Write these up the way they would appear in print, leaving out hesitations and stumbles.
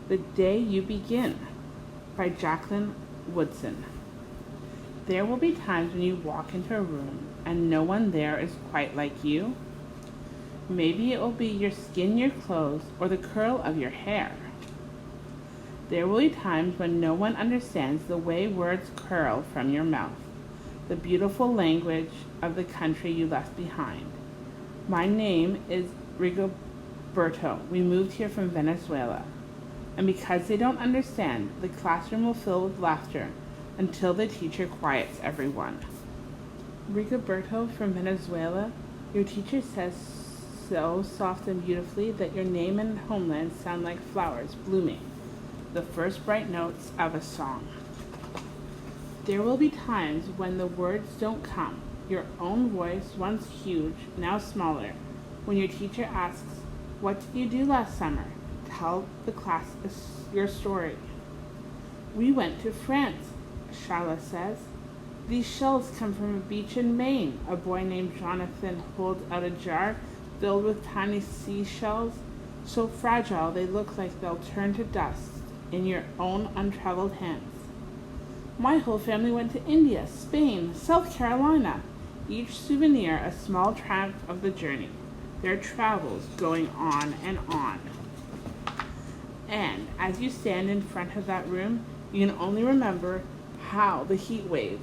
The Day You Begin by Jacqueline Woodson. There will be times when you walk into a room and no one there is quite like you. Maybe it will be your skin, your clothes, or the curl of your hair. There will be times when no one understands the way words curl from your mouth, the beautiful language of the country you left behind. My name is Rigoberto. We moved here from Venezuela. And because they don't understand, the classroom will fill with laughter until the teacher quiets everyone. Rigoberto from Venezuela, your teacher says so soft and beautifully that your name and homeland sound like flowers blooming, the first bright notes of a song. There will be times when the words don't come, your own voice, once huge, now smaller, when your teacher asks, "What did you do last summer?" Tell the class your story. We went to France, Shala says. These shells come from a beach in Maine. A boy named Jonathan holds out a jar filled with tiny seashells, so fragile they look like they'll turn to dust in your own untraveled hands. My whole family went to India, Spain, South Carolina, each souvenir a small triumph of the journey, their travels going on and on. And as you stand in front of that room, you can only remember how the heat wave,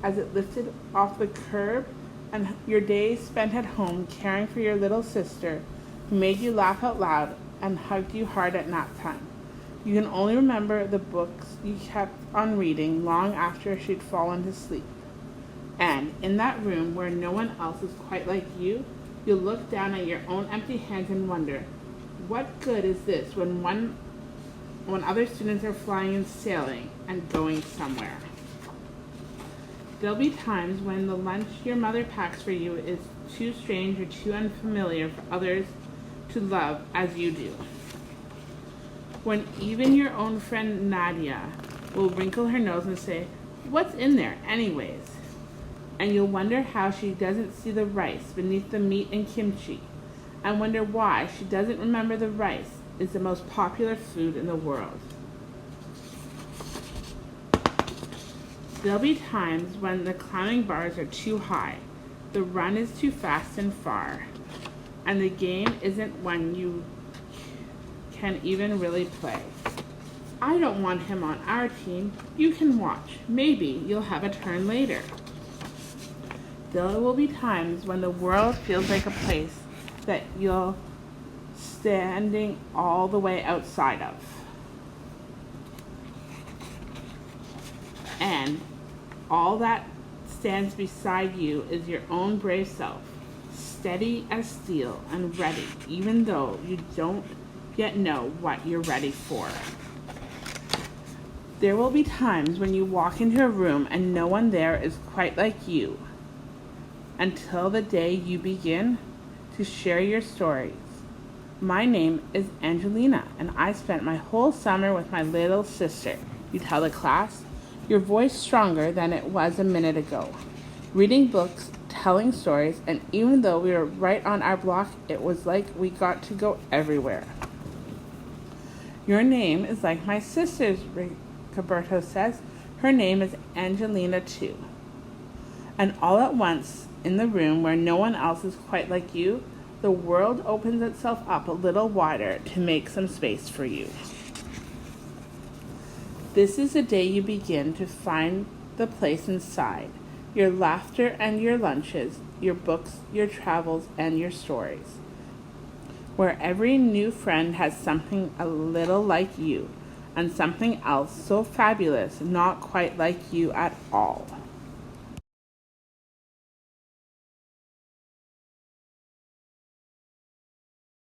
as it lifted off the curb, and your days spent at home caring for your little sister, who made you laugh out loud and hugged you hard at nap time. You can only remember the books you kept on reading long after she'd fallen to sleep. And in that room where no one else is quite like you, you'll look down at your own empty hands and wonder, what good is this when other students are flying and sailing and going somewhere? There'll be times when the lunch your mother packs for you is too strange or too unfamiliar for others to love as you do. When even your own friend Nadia will wrinkle her nose and say, "What's in there anyways?" And you'll wonder how she doesn't see the rice beneath the meat and kimchi, and wonder why she doesn't remember the rice is the most popular food in the world. There'll be times when the climbing bars are too high, the run is too fast and far, and the game isn't one you can even really play. I don't want him on our team. You can watch. Maybe you'll have a turn later. There will be times when the world feels like a place that you're standing all the way outside of. And all that stands beside you is your own brave self, steady as steel and ready, even though you don't yet know what you're ready for. There will be times when you walk into a room and no one there is quite like you, until the day you begin to share your stories. My name is Angelina, and I spent my whole summer with my little sister. You tell the class, your voice stronger than it was a minute ago. Reading books, telling stories, and even though we were right on our block, it was like we got to go everywhere. Your name is like my sister's, Rigoberto says. Her name is Angelina too. And all at once, in the room where no one else is quite like you, the world opens itself up a little wider to make some space for you. This is the day you begin to find the place inside, your laughter and your lunches, your books, your travels, and your stories, where every new friend has something a little like you, and something else so fabulous, not quite like you at all.